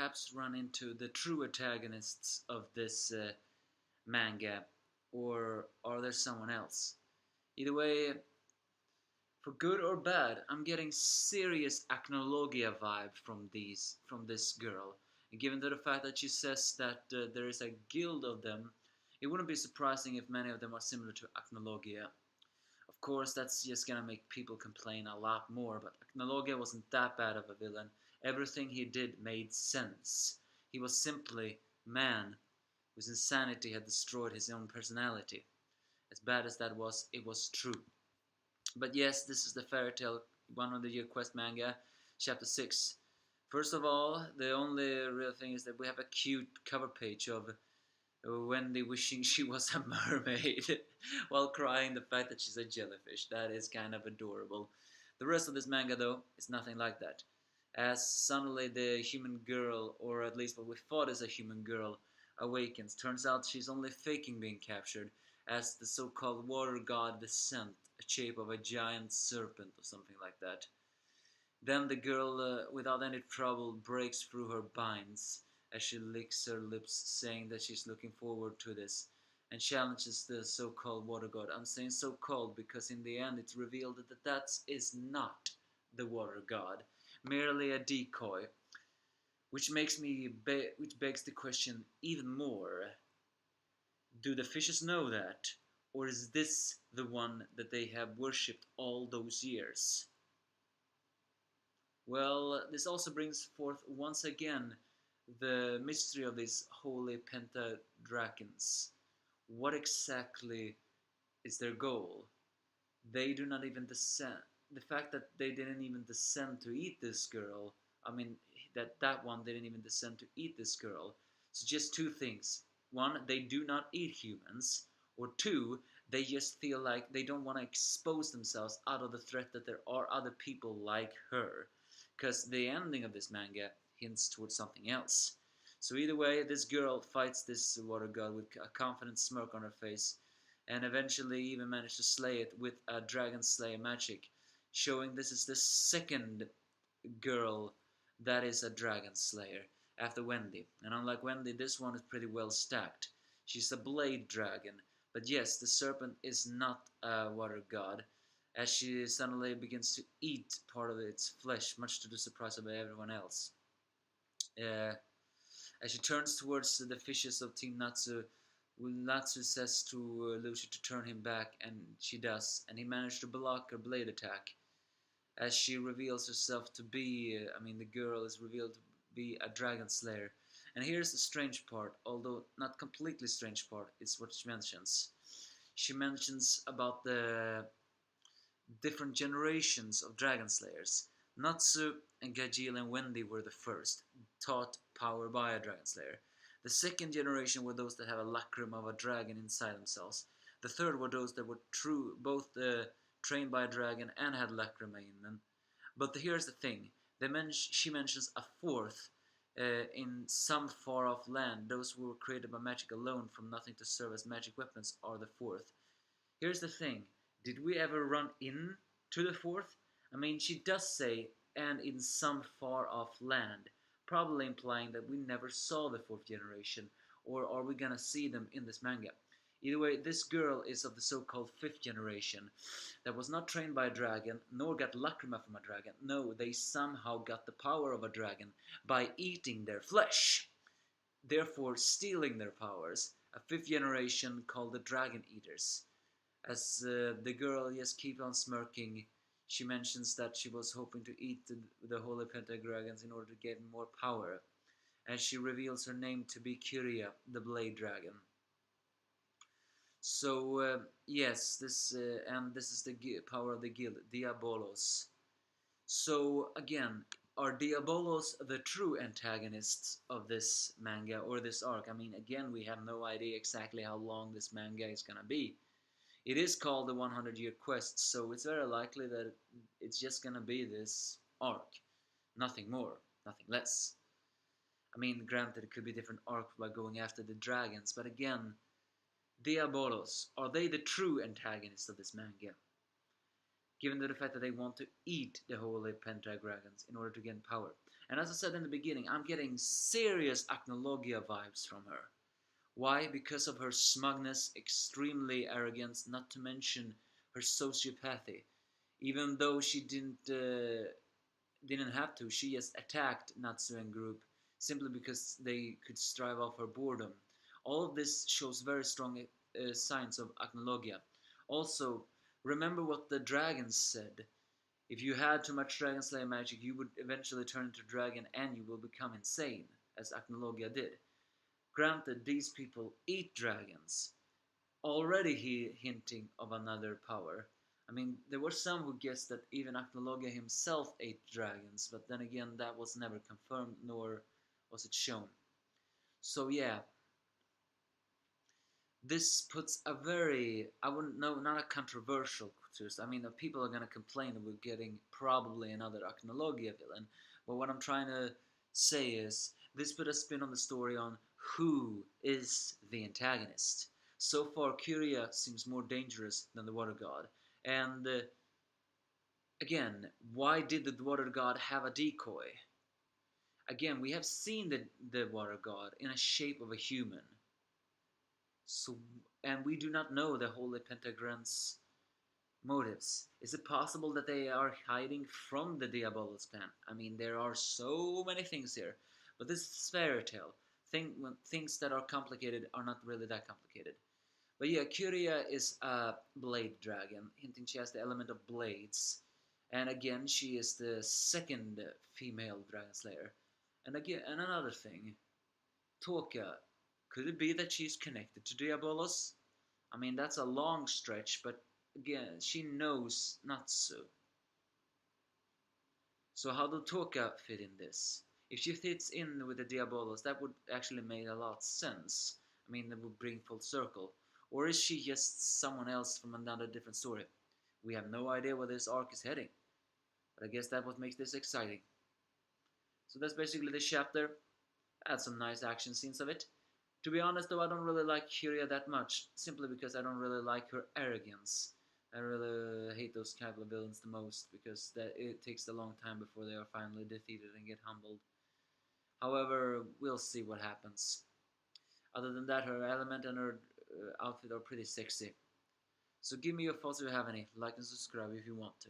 perhaps run into the true antagonists of this manga, or are there someone else? Either way, for good or bad, I'm getting serious acnologia vibe from this girl. And given the fact that she says that there is a guild of them, it wouldn't be surprising if many of them are similar to acnologia. Of course, that's just gonna make people complain a lot more, but acnologia wasn't that bad of a villain. Everything he did made sense. He was simply man whose insanity had destroyed his own personality. As bad as that was, it was true. But yes, this is the Fairy Tale 100 Year Quest manga, chapter 6. First of all, the only real thing is that we have a cute cover page of Wendy wishing she was a mermaid while crying the fact that she's a jellyfish. That is kind of adorable. The rest of this manga, though, is nothing like that. As suddenly the human girl, or at least what we thought is a human girl, awakens. Turns out she's only faking being captured, as the so-called water god descent, a shape of a giant serpent or something like that. Then the girl, without any trouble, breaks through her binds as she licks her lips, saying that she's looking forward to this, and challenges the so-called water god. I'm saying so-called because in the end it's revealed that that is not the water god, merely a decoy, which begs the question even more. Do the fishes know that? Or is this the one that they have worshipped all those years? Well, this also brings forth once again the mystery of these holy pentadragons. What exactly is their goal? They do not even descend. The fact that they didn't even descend to eat this girl, I mean, that one didn't even descend to eat this girl, suggests two things. One, they do not eat humans, or two, they just feel like they don't want to expose themselves out of the threat that there are other people like her. Because the ending of this manga hints towards something else. So either way, this girl fights this water god with a confident smirk on her face, and eventually even managed to slay it with a Dragonslayer magic, showing this is the second girl that is a Dragonslayer, after Wendy. And unlike Wendy, this one is pretty well stacked. She's a blade dragon, but yes, the serpent is not a water god, as she suddenly begins to eat part of its flesh, much to the surprise of everyone else. As she turns towards the fishes of Team Natsu, Natsu says to Lucy to turn him back, and she does, and he managed to block her blade attack. As she reveals herself to be, the girl is revealed to be a dragon slayer. And here's the strange part, although not completely strange part, is what she mentions. She mentions about the different generations of dragon slayers. Natsu and Gajeel and Wendy were the first, taught power by a dragon slayer. The second generation were those that have a lacrima of a dragon inside themselves. The third were those that were true, both trained by a dragon and had lacrima in them. But here's the thing, she mentions a fourth in some far-off land. Those who were created by magic alone, from nothing to serve as magic weapons, are the fourth. Here's the thing, did we ever run in to the fourth? She does say, and in some far-off land, probably implying that we never saw the fourth generation, or are we gonna see them in this manga? Either way, this girl is of the so-called fifth generation that was not trained by a dragon, nor got lacrima from a dragon. No, they somehow got the power of a dragon by eating their flesh, therefore stealing their powers. A fifth generation called the Dragon Eaters. As the girl just keeps on smirking, she mentions that she was hoping to eat the holy pentadragons in order to get more power. And she reveals her name to be Kyria, the Blade Dragon. So yes, this is the power of the guild, Diabolos. So again, are Diabolos the true antagonists of this manga or this arc? Again, we have no idea exactly how long this manga is gonna be. It is called the 100 Year Quest, so it's very likely that it's just gonna be this arc. Nothing more, nothing less. Granted, it could be different arcs by going after the dragons, but again, Diabolos, are they the true antagonists of this manga? Given the fact that they want to eat the holy pentadragons in order to gain power. And as I said in the beginning, I'm getting serious Acnologia vibes from her. Why? Because of her smugness, extremely arrogance, not to mention her sociopathy. Even though she didn't have to, she just attacked Natsu and group simply because they could strive off her boredom. All of this shows very strong signs of Acnologia. Also, remember what the dragons said. If you had too much Dragonslayer magic, you would eventually turn into a dragon and you will become insane, as Acnologia did. Granted, these people eat dragons, already hinting of another power. I mean, there were some who guessed that even Acnologia himself ate dragons, but then again, that was never confirmed, nor was it shown. So yeah, this puts a very, I wouldn't know, not a controversial twist. I mean, people are gonna complain that we're getting probably another Acnologia villain, but what I'm trying to say is, this put a spin on the story on who is the antagonist. So far, Kyria seems more dangerous than the Water God. And again, why did the Water God have a decoy? Again, we have seen the Water God in a shape of a human. So, and we do not know the Holy Pentagram's motives. Is it possible that they are hiding from the Diabolos clan? I mean, there are so many things here, but this is fairy tale. Things that are complicated are not really that complicated. But yeah, Kyria is a blade dragon, hinting she has the element of blades. And again, she is the second female dragon slayer. And again, and another thing, Toka, could it be that she's connected to Diabolos? I mean, that's a long stretch, but again, she knows Natsu. So how do Toka fit in this? If she fits in with the Diabolos, that would actually make a lot of sense. I mean, it would bring full circle. Or is she just someone else from another different story? We have no idea where this arc is heading. But I guess that's what makes this exciting. So that's basically the chapter. Add some nice action scenes of it. To be honest though, I don't really like Kyria that much, simply because I don't really like her arrogance. I really hate those type of villains the most, because it takes a long time before they are finally defeated and get humbled. However, we'll see what happens. Other than that, her element and her outfit are pretty sexy. So give me your thoughts if you have any. Like and subscribe if you want to.